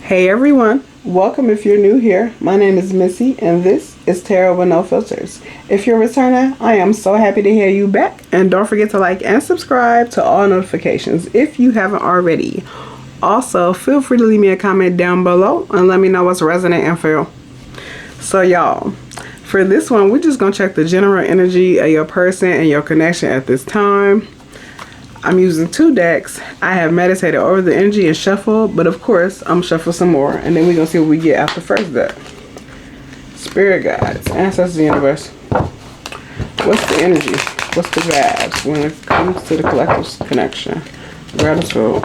Hey everyone, welcome if you're new here. My name is Missy and this is Tarot with No Filters. If you're a returner, I am so happy to hear you back, and don't forget to like and subscribe to all notifications if you haven't already. Also, feel free to leave me a comment down below and let me know what's resonating for you. So y'all, for this one, we're just going to check the general energy of your person and your connection at this time. I'm using 2 decks. I have meditated over the energy and shuffled, but of course, I'm shuffle some more, and then we're going to see what we get after first deck. Spirit guides, ancestors, universe. What's the energy? What's the vibes when it comes to the collective connection? Gratitude.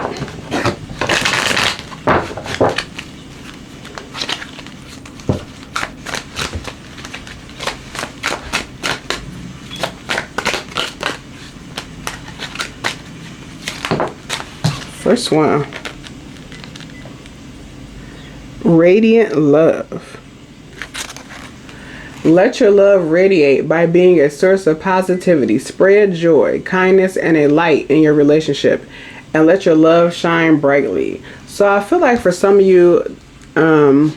First one, radiant love. Let your love radiate by being a source of positivity. Spread joy, kindness, and a light in your relationship, and let your love shine brightly. So I feel like for some of you, I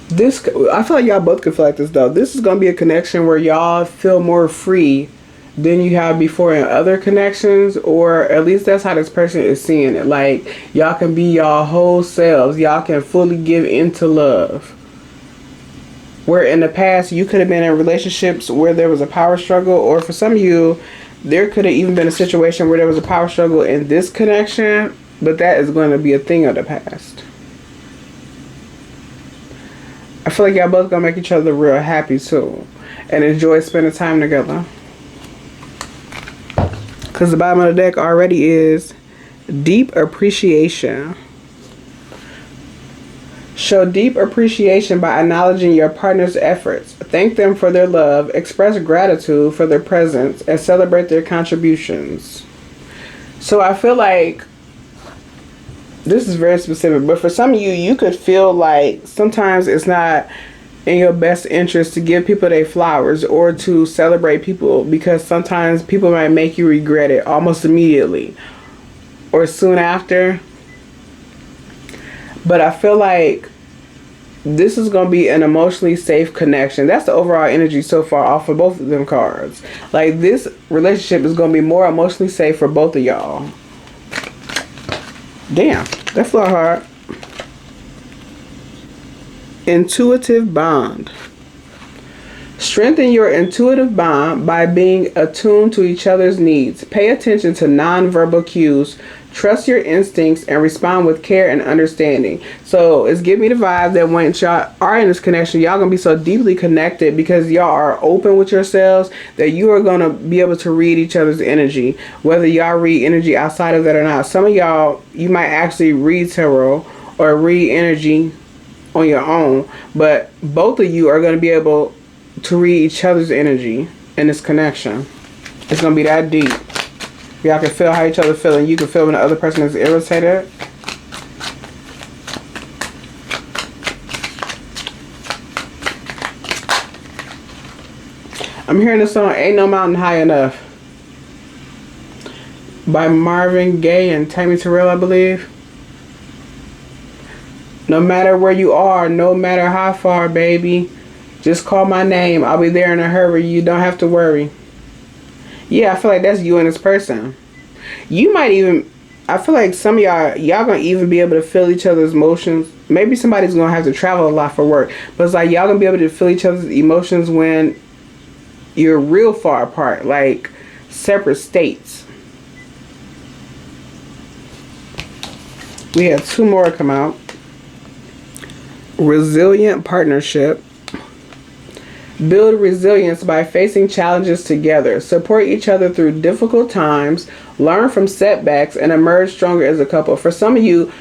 feel like y'all both could feel like this though. This is going to be a connection where y'all feel more free than you have before in other connections, or at least that's how this person is seeing it. Like, y'all can be y'all whole selves. Y'all can fully give into love. Where in the past you could have been in relationships where there was a power struggle, or for some of you there could have even been a situation where there was a power struggle in this connection, but that is going to be a thing of the past. I feel like y'all both gonna make each other real happy too and enjoy spending time together. Because the bottom of the deck already is deep appreciation. Show deep appreciation by acknowledging your partner's efforts. Thank them for their love. Express gratitude for their presence and celebrate their contributions. So I feel like this is very specific, but for some of you, you could feel like sometimes it's not in your best interest to give people their flowers or to celebrate people, because sometimes people might make you regret it almost immediately or soon after. But I feel like this is going to be an emotionally safe connection. That's the overall energy so far off of both of them cards. Like, this relationship is going to be more emotionally safe for both of y'all. Damn, that flew hard. Intuitive bond. Strengthen your intuitive bond by being attuned to each other's needs. Pay attention to nonverbal cues. Trust your instincts and respond with care and understanding. So it's giving me the vibe that when y'all are in this connection, y'all gonna be so deeply connected because y'all are open with yourselves that you are gonna be able to read each other's energy, whether y'all read energy outside of that or not. Some of y'all, you might actually read tarot or read energy on your own, but both of you are going to be able to read each other's energy in this connection. It's going to be that deep. Y'all can feel how each other feel, and you can feel when the other person is irritated. I'm hearing the song Ain't No Mountain High Enough by Marvin Gaye and Tammy Terrell, I believe. No matter where you are, no matter how far, baby, just call my name. I'll be there in a hurry. You don't have to worry. Yeah, I feel like that's you and this person. You might even, I feel like some of y'all gonna even be able to feel each other's emotions. Maybe somebody's gonna have to travel a lot for work, but it's like y'all gonna be able to feel each other's emotions when you're real far apart, like separate states. We have 2 more come out. Resilient partnership. Build resilience by facing challenges together. Support each other through difficult times. Learn from setbacks and emerge stronger as a couple. For some of you,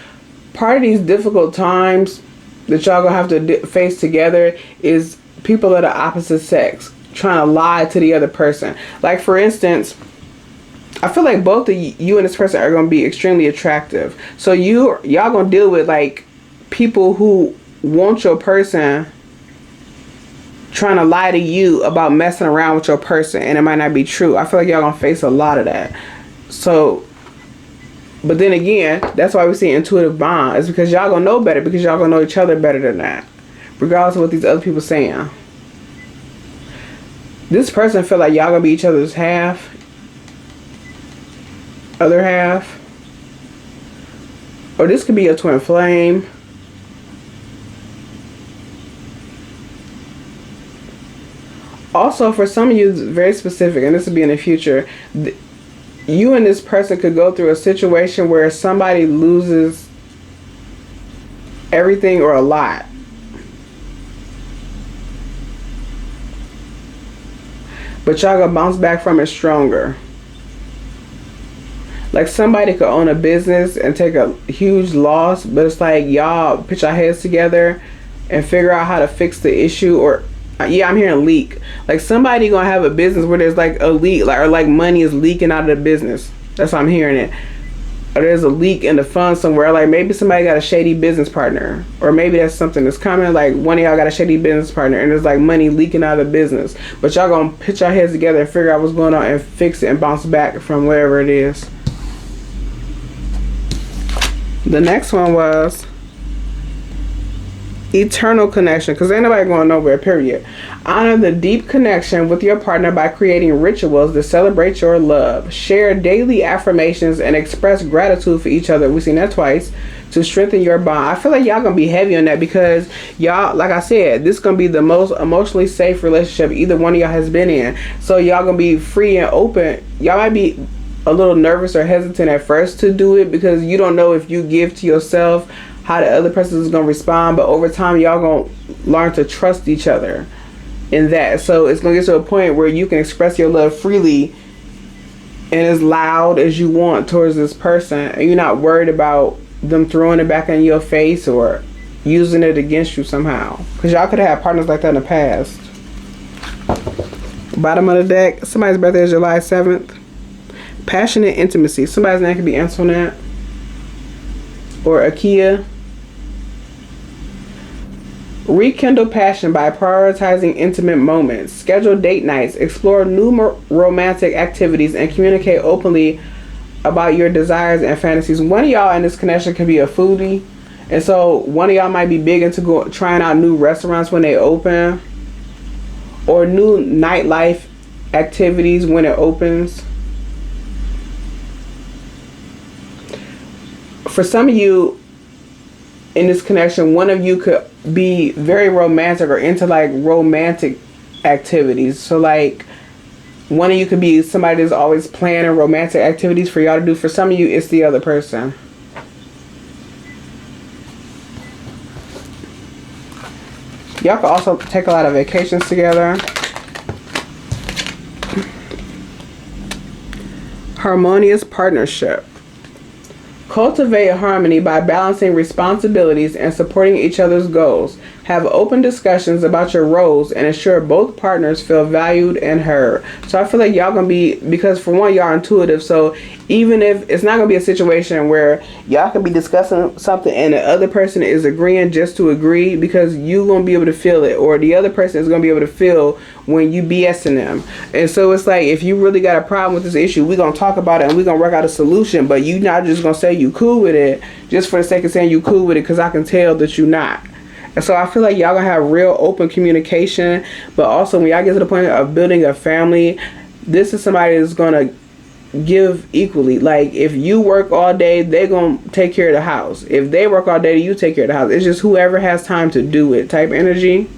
part of these difficult times that y'all gonna have to face together is people of the opposite sex trying to lie to the other person. Like, for instance, I feel like both of you and this person are gonna be extremely attractive. So y'all gonna deal with like people who want your person trying to lie to you about messing around with your person, and it might not be true. I feel like y'all gonna face a lot of that. So But then again, that's why we see intuitive bond. It's because y'all gonna know better, because y'all gonna know each other better than that, regardless of what these other people saying. This person feel like y'all gonna be each other's other half. Or this could be a twin flame. Also, for some of you, it's very specific, and this will be in the future. You and this person could go through a situation where somebody loses everything or a lot. But y'all gonna bounce back from it stronger. Like somebody could own a business and take a huge loss, but it's like y'all put your heads together and figure out how to fix the issue. Or yeah, I'm hearing leak. Like somebody gonna have a business where there's like a leak, like, or like money is leaking out of the business. That's how I'm hearing it. Or there's a leak in the fund somewhere. Like maybe somebody got a shady business partner, or maybe that's something that's coming. Like one of y'all got a shady business partner, and there's like money leaking out of the business. But y'all gonna put your heads together and figure out what's going on and fix it and bounce back from wherever it is. The next one was eternal connection, because ain't nobody going nowhere, period. Honor the deep connection with your partner by creating rituals that celebrate your love. Share daily affirmations and express gratitude for each other. We've seen that twice. To strengthen your bond. I feel like y'all gonna be heavy on that, because y'all, like I said, this gonna be the most emotionally safe relationship either one of y'all has been in. So y'all gonna be free and open. Y'all might be a little nervous or hesitant at first to do it, because you don't know if you give to yourself how the other person is going to respond. But over time, y'all going to learn to trust each other in that. So it's going to get to a point where you can express your love freely and as loud as you want towards this person, and you're not worried about them throwing it back in your face or using it against you somehow, because y'all could have had partners like that in the past. Bottom of the deck, somebody's birthday is July 7th. Passionate intimacy. Somebody's name could be Antoinette or Akia. Rekindle passion by prioritizing intimate moments. Schedule date nights. Explore new romantic activities and communicate openly about your desires and fantasies. One of y'all in this connection could be a foodie, and so one of y'all might be big into trying out new restaurants when they open, or new nightlife activities when it opens. For some of you in this connection, one of you could be very romantic or into like romantic activities. So like one of you could be somebody that's always planning romantic activities for y'all to do. For some of you, it's the other person. Y'all could also take a lot of vacations together. Harmonious partnership. Cultivate harmony by balancing responsibilities and supporting each other's goals. Have open discussions about your roles and ensure both partners feel valued and heard. So I feel like y'all gonna be, because for one, y'all are intuitive, so even if it's not gonna be a situation where y'all can be discussing something and the other person is agreeing just to agree, because you gonna be able to feel it, or the other person is gonna be able to feel when you BSing them. And so it's like, if you really got a problem with this issue, we're gonna talk about it and we're gonna work out a solution. But you not just gonna say you cool with it just for the sake of saying you cool with it, because I can tell that you not. And so I feel like y'all gonna have real open communication. But also when y'all get to the point of building a family, this is somebody that's gonna give equally. Like if you work all day, they gonna take care of the house. If they work all day, you take care of the house. It's just whoever has time to do it type energy.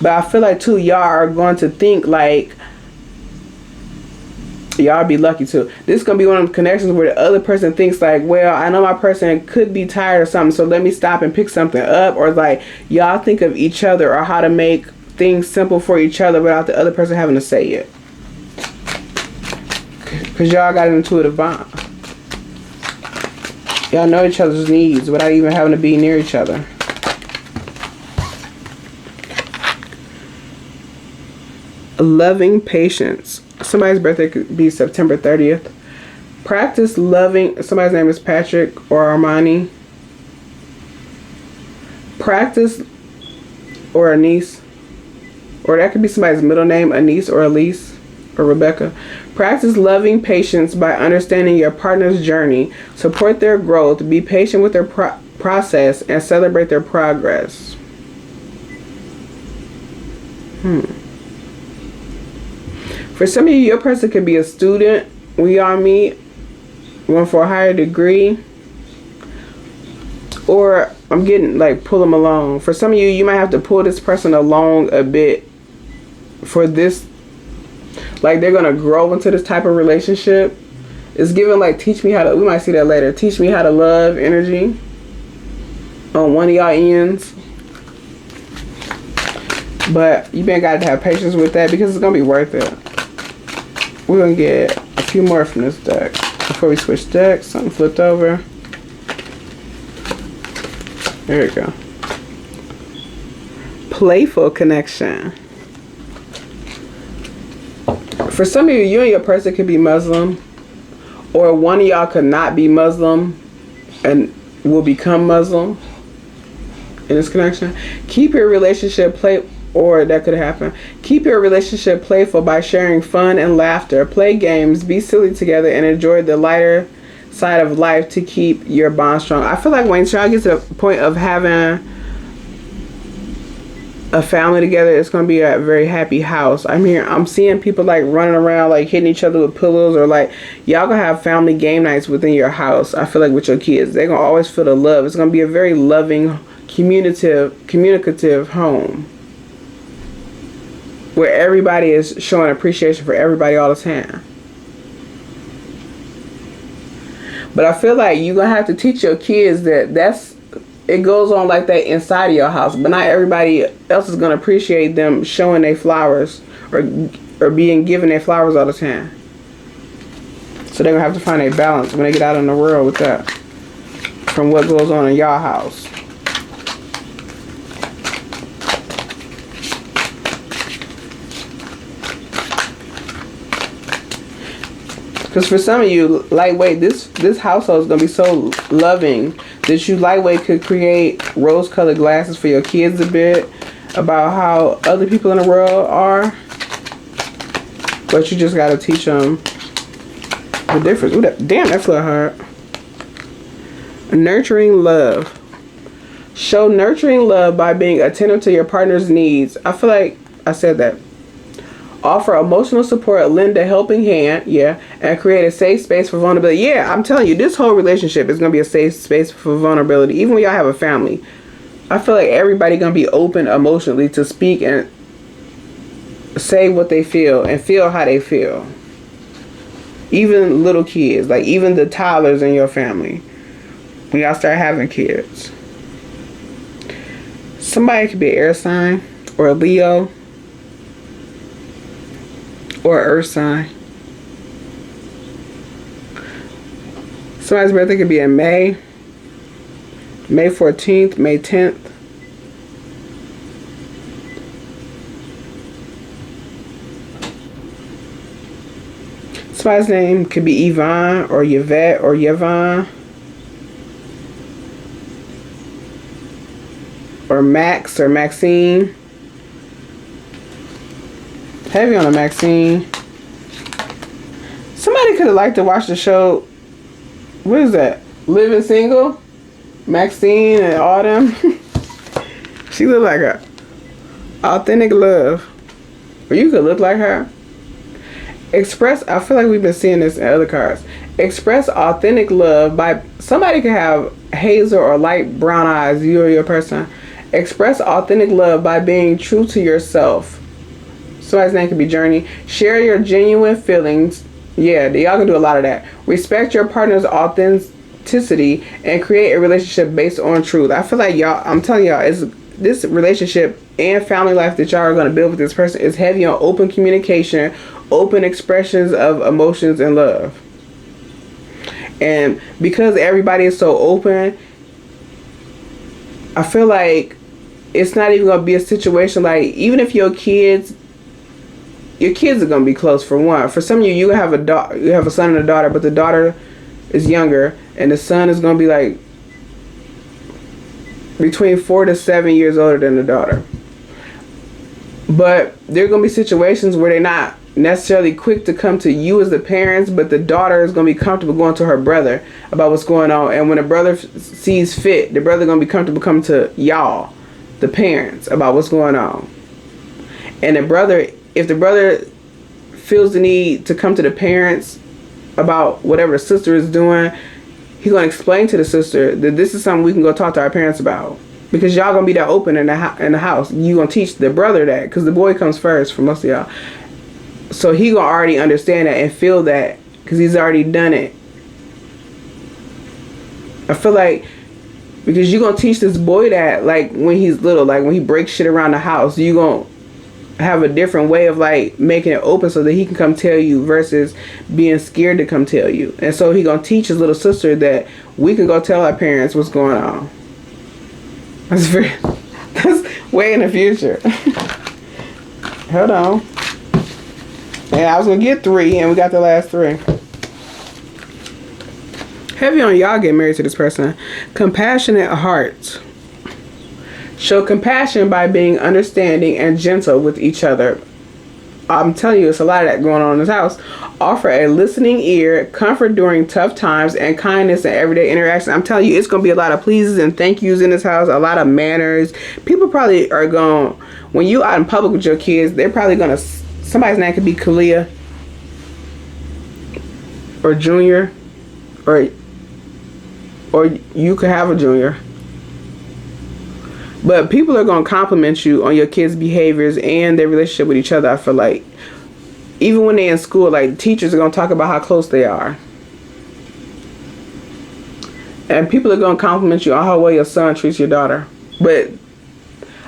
But I feel like too, y'all are going to think like, y'all be lucky too. This is going to be one of them connections where the other person thinks like, well, I know my person could be tired or something, so let me stop and pick something up. Or like y'all think of each other or how to make things simple for each other without the other person having to say it. Because y'all got an intuitive bond. Y'all know each other's needs without even having to be near each other. Loving patience. Somebody's birthday could be September 30th. Practice loving. Somebody's name is Patrick or Armani. Practice, or Anise, or that could be somebody's middle name, Anise or Elise or Rebecca. Practice loving patience by understanding your partner's journey. Support their growth. Be patient with their process and celebrate their progress. For some of you, your person could be a student when y'all meet, going for a higher degree, or I'm getting like pull them along. For some of you, you might have to pull this person along a bit for this, like they're gonna grow into this type of relationship. It's given like teach me how to, we might see that later, teach me how to love energy on one of y'all ends. But you been got to have patience with that because it's gonna be worth it. We're gonna get a few more from this deck before we switch decks. Something flipped over. There we go. Playful connection. For some of you, you and your person could be Muslim, or one of y'all could not be Muslim and will become Muslim in this connection. Keep your relationship that could happen. Keep your relationship playful by sharing fun and laughter. Play games, be silly together, and enjoy the lighter side of life to keep your bond strong. I feel like when y'all get to the point of having a family together, it's gonna be a very happy house. I'm seeing people like running around like hitting each other with pillows, or like y'all gonna have family game nights within your house. I feel like with your kids, they're gonna always feel the love. It's gonna be a very loving, communicative home where everybody is showing appreciation for everybody all the time. But I feel like you're going to have to teach your kids that it goes on like that inside of your house. But not everybody else is going to appreciate them showing their flowers or being given their flowers all the time. So they're going to have to find a balance when they get out in the world with that. From what goes on in y'all house. Because for some of you, lightweight, this household is going to be so loving that you lightweight could create rose-colored glasses for your kids a bit about how other people in the world are. But you just got to teach them the difference. Ooh, damn, that felt hard. Nurturing love. Show nurturing love by being attentive to your partner's needs. I feel like I said that. Offer emotional support, lend a helping hand, and create a safe space for vulnerability. Yeah, I'm telling you, this whole relationship is going to be a safe space for vulnerability. Even when y'all have a family, I feel like everybody going to be open emotionally to speak and say what they feel and feel how they feel. Even little kids, like even the toddlers in your family, when y'all start having kids. Somebody could be an air sign or a Leo. Or earth sign. Somebody's birthday could be in May 14th, May 10th. Somebody's name could be Yvonne or Yvette or Yvonne. Or Max or Maxine. Heavy on a Maxine. Somebody could have liked to watch the show. What is that? Living Single? Maxine and Autumn. She looked like a authentic love. Or you could look like her. Express, I feel like we've been seeing this in other cards. Express authentic love by, somebody could have hazel or light brown eyes, you or your person. Express authentic love by being true to yourself. Somebody's name could be Journey. Share your genuine feelings. Yeah, y'all can do a lot of that. Respect your partner's authenticity and create a relationship based on truth. I feel like y'all, I'm telling y'all, this relationship and family life that y'all are going to build with this person is heavy on open communication, open expressions of emotions and love. And because everybody is so open, I feel like it's not even going to be a situation like, even if your kids are going to be close for one. For some of you, you have a son and a daughter, but the daughter is younger and the son is going to be like between 4 to 7 years older than the daughter. But there are going to be situations where they're not necessarily quick to come to you as the parents, but the daughter is going to be comfortable going to her brother about what's going on. And when the brother sees fit, the brother going to be comfortable coming to y'all, the parents, about what's going on. And the brother, if the brother feels the need to come to the parents about whatever the sister is doing, he's going to explain to the sister that this is something we can go talk to our parents about. Because y'all going to be that open in the house. You going to teach the brother that, because the boy comes first for most of y'all. So he gonna already understand that and feel that, because he's already done it. I feel like, because you're gonna teach this boy that, like, when he's little, like when he breaks shit around the house, you gonna have a different way of like making it open so that he can come tell you versus being scared to come tell you. And so he gonna teach his little sister that we can go tell our parents what's going on. That's way in the future. Hold on. And I was going to get 3, and we got the last 3. Heavy on y'all getting married to this person. Compassionate heart. Show compassion by being understanding and gentle with each other. I'm telling you, it's a lot of that going on in this house. Offer a listening ear, comfort during tough times, and kindness in everyday interaction. I'm telling you, it's going to be a lot of pleases and thank yous in this house, a lot of manners. People probably are going, when you out in public with your kids, they're probably going to, somebody's name could be Kalia or Junior, or you could have a Junior. But people are going to compliment you on your kids' behaviors and their relationship with each other. I feel like even when they're in school, like, teachers are going to talk about how close they are. And people are going to compliment you on how well your son treats your daughter. But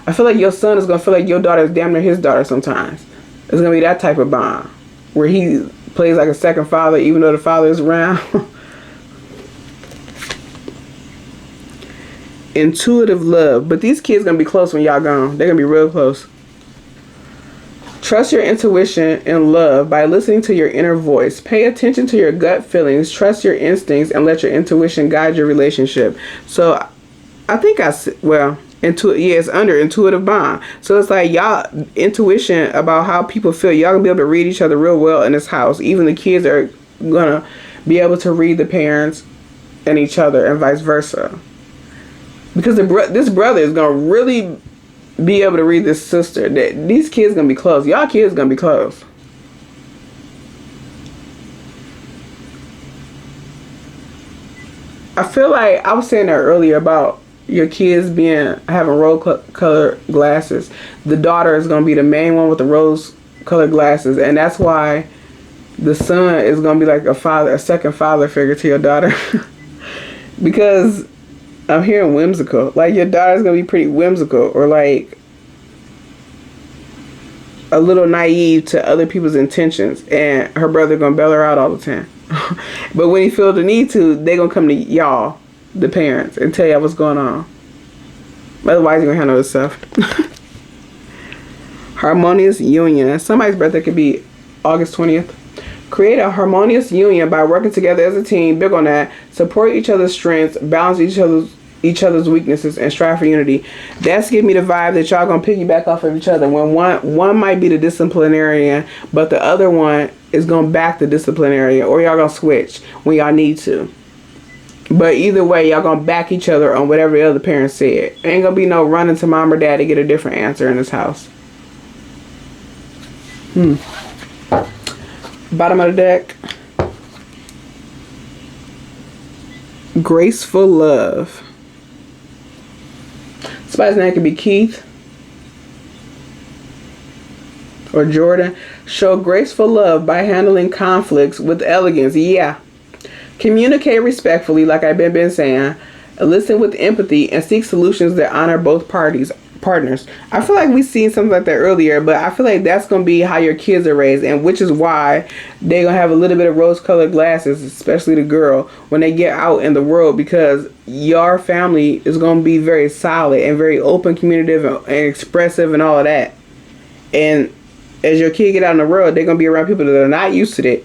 I feel like your son is going to feel like your daughter is damn near his daughter sometimes. It's going to be that type of bond where he plays like a second father even though the father is around. Intuitive love. But these kids going to be close when y'all gone. They're going to be real close. Trust your intuition and love by listening to your inner voice. Pay attention to your gut feelings. Trust your instincts and let your intuition guide your relationship. So I think it's under intuitive bond. So it's like y'all intuition about how people feel. Y'all gonna be able to read each other real well in this house. Even the kids are gonna be able to read the parents and each other and vice versa. Because this brother is gonna really be able to read this sister. These kids gonna be close. Y'all kids gonna be close. I feel like I was saying that earlier about your kids having rose colored glasses. The daughter is gonna be the main one with the rose colored glasses, and that's why the son is gonna be like a second father figure to your daughter. Because I'm hearing whimsical. Like, your daughter's gonna be pretty whimsical, or like a little naive to other people's intentions, and her brother gonna bail her out all the time. But when he feel the need to, they gonna come to y'all, the parents, and tell y'all what's going on. Otherwise, you're gonna handle this stuff. Harmonious union. Somebody's birthday could be August 20th. Create a harmonious union by working together as a team. Big on that. Support each other's strengths, balance each other's weaknesses, and strive for unity. That's giving me the vibe that y'all gonna piggyback off of each other. When one might be the disciplinarian, but the other one is gonna back the disciplinarian, or y'all gonna switch when y'all need to. But either way, y'all gonna back each other on whatever the other parent said. Ain't gonna be no running to mom or dad to get a different answer in this house. Bottom of the deck. Graceful love. Somebody's name could be Keith or Jordan. Show graceful love by handling conflicts with elegance. Yeah. Communicate respectfully, like I've been saying. Listen with empathy and seek solutions that honor both partners. I feel like we seen something like that earlier, but I feel like that's going to be how your kids are raised, and which is why they're going to have a little bit of rose-colored glasses, especially the girl, when they get out in the world, because your family is going to be very solid and very open, communicative, and expressive and all of that. And as your kid get out in the world, they're going to be around people that are not used to that.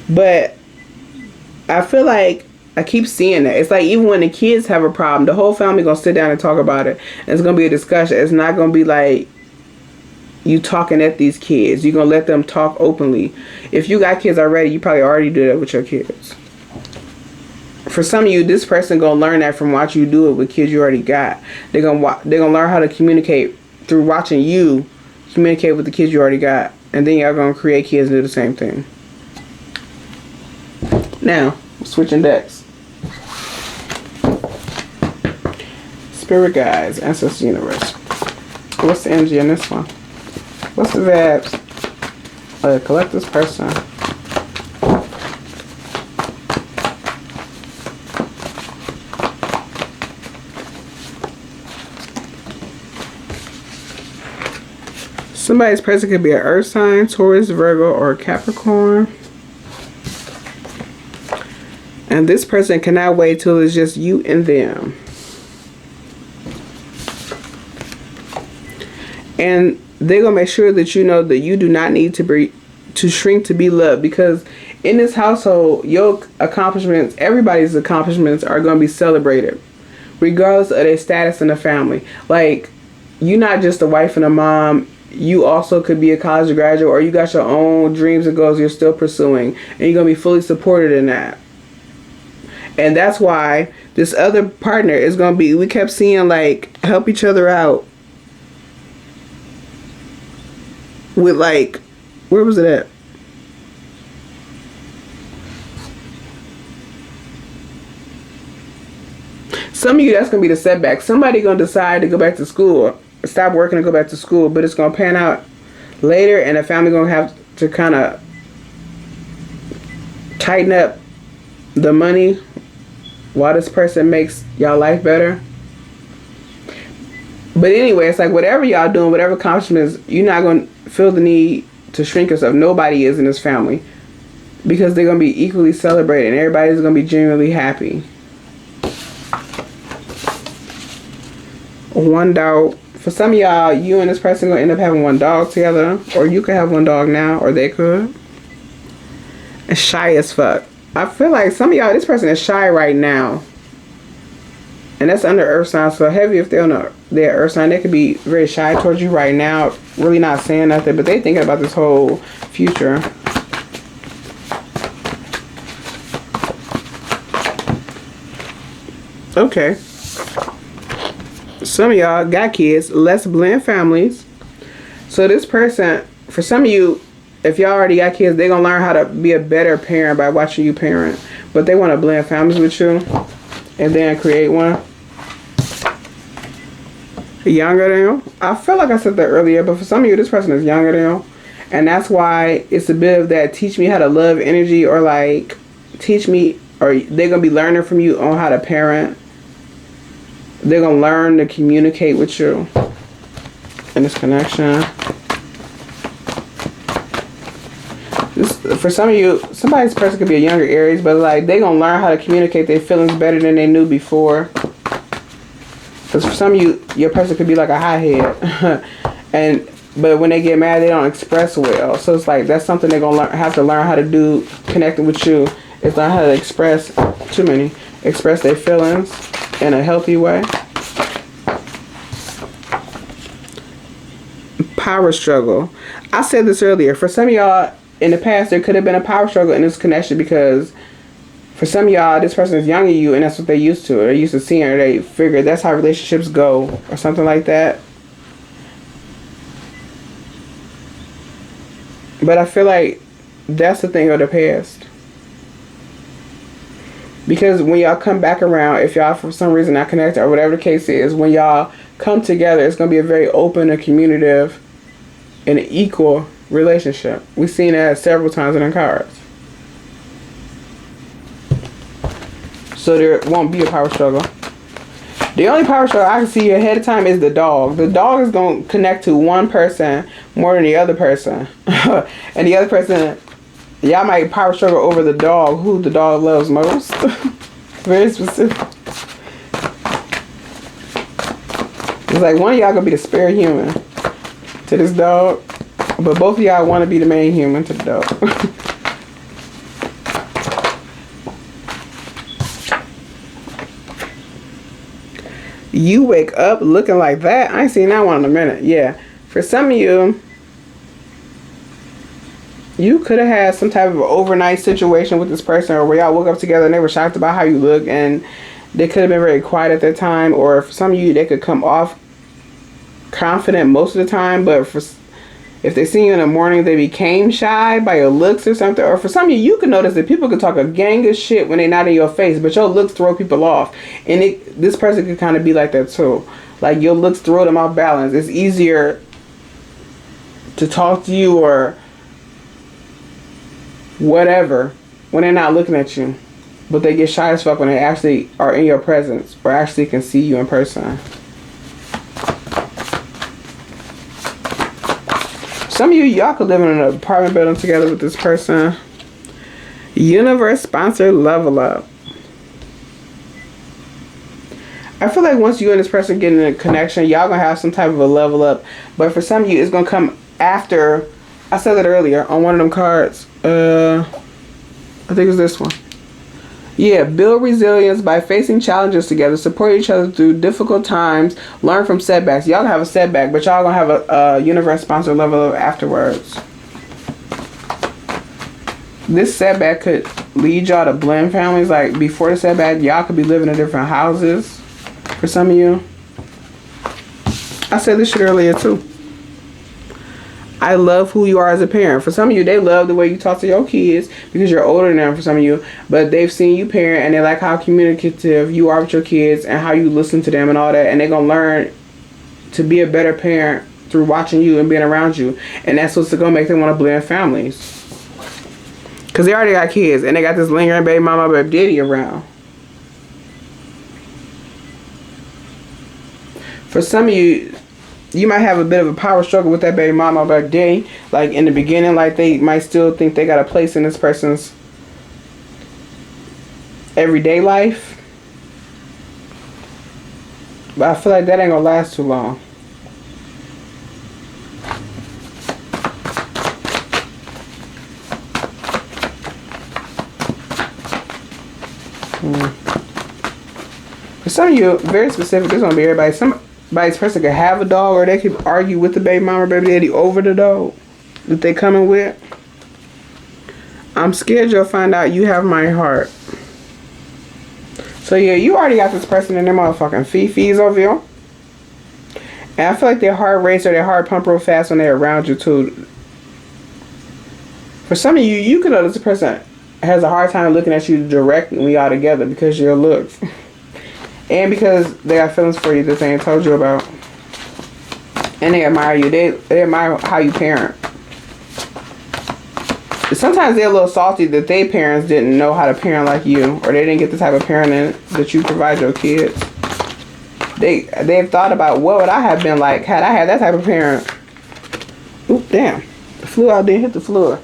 But I feel like I keep seeing that. It's like even when the kids have a problem, the whole family gonna sit down and talk about it. And it's gonna be a discussion. It's not gonna be like you talking at these kids. You're going to let them talk openly. If you got kids already, you probably already do that with your kids. For some of you, this person going to learn that from watching you do it with kids you already got. They're going to learn how to communicate through watching you communicate with the kids you already got. And then y'all going to create kids and do the same thing. Now, switching decks. Spirit guides, ancestor universe. What's the energy in this one? What's the vibes? Collect this person. Somebody's person could be an earth sign, Taurus, Virgo, or Capricorn. And this person cannot wait till it's just you and them. And they're going to make sure that you know that you do not need to shrink to be loved. Because in this household, your accomplishments, everybody's accomplishments are going to be celebrated. Regardless of their status in the family. Like, you're not just a wife and a mom. You also could be a college graduate, or you got your own dreams and goals you're still pursuing. And you're going to be fully supported in that. And that's why this other partner is going to be, we kept seeing like, help each other out. With like, where was it at? Some of you, that's going to be the setback. Somebody going to decide to go back to school. Stop working and go back to school. But it's going to pan out later. And the family going to have to kind of tighten up the money while this person makes y'all life better. But anyway, it's like whatever y'all doing, whatever accomplishments, you're not going to feel the need to shrink yourself. Nobody is in this family. Because they're going to be equally celebrated. And everybody's going to be genuinely happy. One dog. For some of y'all, you and this person going to end up having one dog together. Or you could have one dog now. Or they could. And shy as fuck. I feel like some of y'all, this person is shy right now. And that's under earth sign. So heavy if they're on their earth sign, they could be very shy towards you right now. Really not saying nothing. But they thinking about this whole future. Okay. Some of y'all got kids. Let's blend families. So this person, for some of you, if y'all already got kids, they're going to learn how to be a better parent by watching you parent. But they want to blend families with you. And then create one. Younger than you. I feel like I said that earlier. But for some of you, this person is younger than you. And that's why it's a bit of that teach me how to love energy. Or like teach me. Or they're going to be learning from you on how to parent. They're going to learn to communicate with you in this connection. For some of you, somebody's person could be a younger Aries, but like they're going to learn how to communicate their feelings better than they knew before. Because for some of you, your person could be like a hothead. But when they get mad, they don't express well. So it's like that's something they're going to have to learn how to do connecting with you. Is learn how to express their feelings in a healthy way. Power struggle. I said this earlier. For some of y'all, in the past, there could have been a power struggle in this connection because for some of y'all, this person is younger than you and that's what they're used to. They're used to seeing her. They figure that's how relationships go or something like that. But I feel like that's the thing of the past. Because when y'all come back around, if y'all for some reason not connected or whatever the case is, when y'all come together, it's going to be a very open and communicative and equal relationship. We've seen that several times in the cards. So there won't be a power struggle. The only power struggle I can see ahead of time is the dog. The dog is going to connect to one person more than the other person. And the other person, y'all might power struggle over the dog, who the dog loves most. Very specific. It's like one of y'all going to be the spirit human to this dog. But both of y'all want to be the main human to the dog. You wake up looking like that. I ain't seen that one in a minute. Yeah. For some of you, You could have had some type of overnight situation with this person, or where y'all woke up together and they were shocked about how you look, and they could have been very quiet at that time. Or for some of you, they could come off confident most of the time, but if they see you in the morning, they became shy by your looks or something. Or for some of you, you can notice that people can talk a gang of shit when they're not in your face, but your looks throw people off. And this person could kind of be like that too. Like, your looks throw them off balance. It's easier to talk to you or whatever when they're not looking at you, but they get shy as fuck when they actually are in your presence or actually can see you in person. Some of you, y'all could live in an apartment building together with this person. Universe sponsored level up. I feel like once you and this person get in a connection, y'all gonna have some type of a level up. But for some of you, it's gonna come after. I said that earlier on one of them cards. I think it was this one. Yeah, build resilience by facing challenges together, support each other through difficult times, learn from setbacks. Y'all gonna have a setback, but y'all gonna have a universe sponsored level up afterwards. This setback could lead y'all to blend families. Like, before the setback, y'all could be living in different houses. For some of you, I said this shit earlier too. I love who you are as a parent. For some of you, they love the way you talk to your kids because you're older than them, for some of you. But they've seen you parent and they like how communicative you are with your kids and how you listen to them and all that. And they're going to learn to be a better parent through watching you and being around you. And that's what's going to make them want to blend families. Because they already got kids and they got this lingering baby mama, baby daddy around. For some of you, you might have a bit of a power struggle with that baby mama or baby daddy. Like, in the beginning, like, they might still think they got a place in this person's everyday life. But I feel like that ain't gonna last too long. For some of you, very specific, this is gonna be everybody. Somebody's person could have a dog, or they could argue with the baby mama or baby daddy over the dog that they coming with. I'm scared you'll find out you have my heart. So yeah, you already got this person in their motherfucking fee-fees over you. And I feel like their heart race or their heart pump real fast when they're around you too. For some of you, you could know this person has a hard time looking at you directly when y'all together because of your looks. And because they got feelings for you that they ain't told you about. And they admire you. They admire how you parent. Sometimes they're a little salty that their parents didn't know how to parent like you. Or they didn't get the type of parenting that you provide your kids. They've thought about what would I have been like had I had that type of parent. Oop, damn. The flew out didn't hit the floor.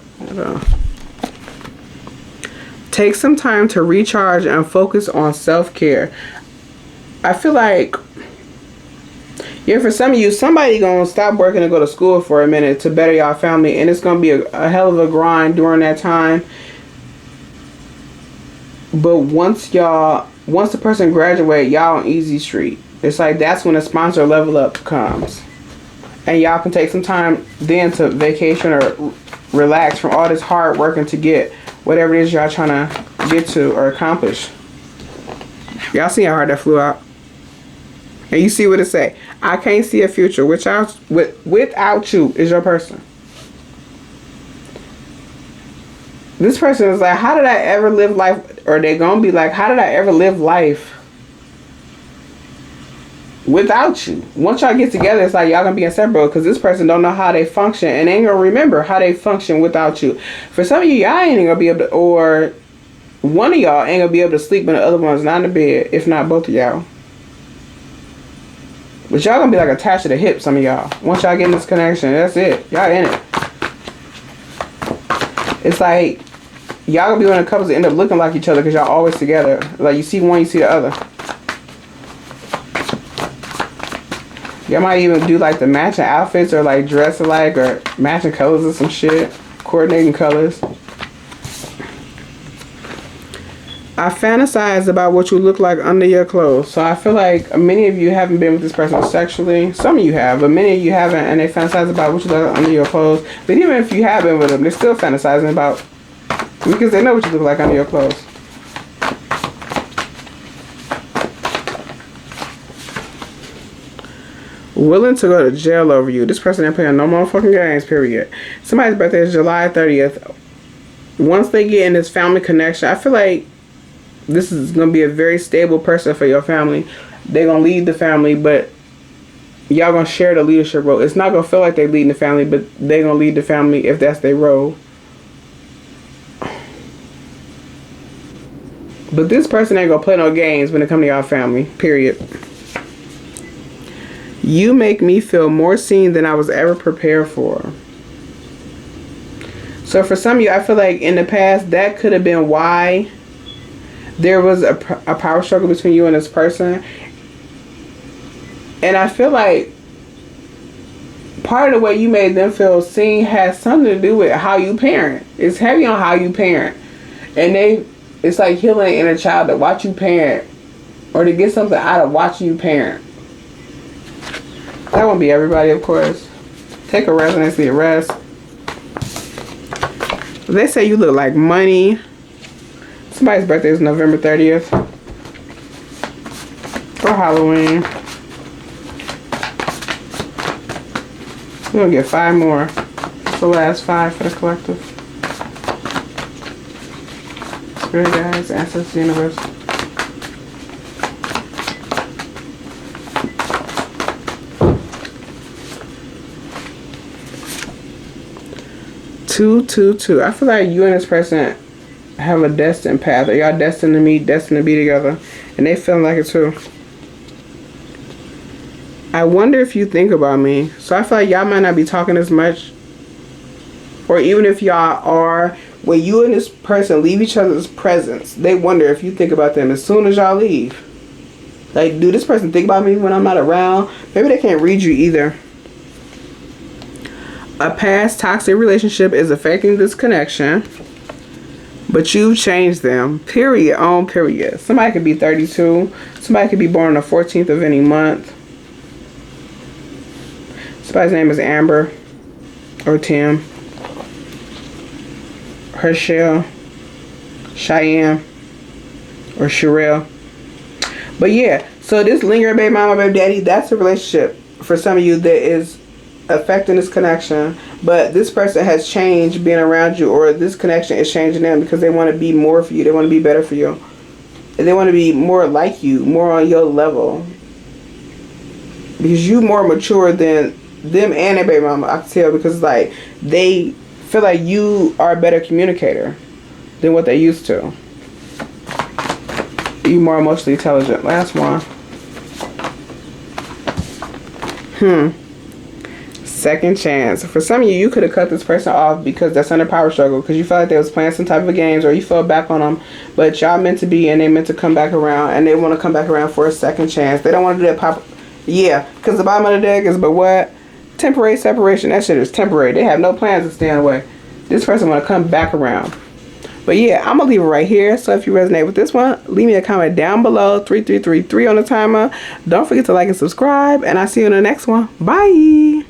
Take some time to recharge and focus on self-care. I feel like, yeah, for some of you, somebody gonna stop working and go to school for a minute to better y'all family, and it's gonna be a hell of a grind during that time. But once the person graduate, y'all on easy street. It's like that's when the sponsor level up comes, and y'all can take some time then to vacation or relax from all this hard working to get whatever it is y'all trying to get to or accomplish. Y'all see how hard that flew out? And you see what it say? I can't see a future without you is your person. This person is like, how did I ever live life? Or they gonna be like, how did I ever live life without you? Once y'all get together, it's like y'all gonna be inseparable because this person don't know how they function and they ain't gonna remember how they function without you. For some of you, y'all ain't gonna be able to, or one of y'all ain't gonna be able to sleep when the other one's not in the bed, if not both of y'all. But y'all gonna be like attached to the hip, some of y'all. Once y'all get in this connection, that's it. Y'all in it. It's like y'all gonna be one of the couples that end up looking like each other because y'all always together. Like you see one, you see the other. Y'all might even do like the matching outfits or like dress alike or matching colors or some shit. Coordinating colors. I fantasize about what you look like under your clothes. So I feel like many of you haven't been with this person sexually. Some of you have, but many of you haven't, and they fantasize about what you look like under your clothes. But even if you have been with them, they're still fantasizing about, because they know what you look like under your clothes. Willing to go to jail over you. This person ain't playing no more fucking games, period. Somebody's birthday is July 30th. Once they get in this family connection, I feel like this is going to be a very stable person for your family. They're going to lead the family, but y'all going to share the leadership role. It's not going to feel like they're leading the family, but they're going to lead the family if that's their role. But this person ain't going to play no games when it comes to y'all family, period. You make me feel more seen than I was ever prepared for. So for some of you, I feel like in the past, that could have been why there was a power struggle between you and this person. And I feel like part of the way you made them feel seen has something to do with how you parent. It's heavy on how you parent. And it's like healing an inner child to watch you parent, or to get something out of watching you parent. That won't be everybody, of course. Take a residency and rest. They say you look like money. Somebody's birthday is November 30th. For Halloween. We're going to get 5 more. It's the last 5 for the collective. Spirit guides, ancestors, universe. Two. I feel like you and this person have a destined path, or y'all destined to meet, destined to be together, and they feeling like it too. I wonder if you think about me. So I feel like y'all might not be talking as much, or even if y'all are, when you and this person leave each other's presence, they wonder if you think about them as soon as y'all leave. Like, do this person think about me when I'm not around? Maybe they can't read you either. A past toxic relationship is affecting this connection, but you've changed them. Period on period. Somebody could be 32. Somebody could be born on the 14th of any month. Somebody's name is Amber or Tim, Herschel, Cheyenne, or Sherelle. But yeah, so this lingering baby mama, baby daddy, that's a relationship for some of you that is affecting this connection, but this person has changed being around you, or this connection is changing them because they want to be more for you. They want to be better for you. And they want to be more like you, more on your level. Because you more mature than them and their baby mama, I can tell, because like they feel like you are a better communicator than what they used to. You more emotionally intelligent. Last one. Second chance. For some of you, you could have cut this person off because that's under power struggle, because you felt like they was playing some type of games, or you fell back on them, but y'all meant to be, and they meant to come back around, and they want to come back around for a second chance. They don't want to do that because the bottom of the deck is, but what? Temporary separation. That shit is temporary. They have no plans to stand away. This person want to come back around. But yeah, I'm going to leave it right here. So if you resonate with this one, leave me a comment down below. 3333 on the timer. Don't forget to like and subscribe. And I'll see you in the next one. Bye.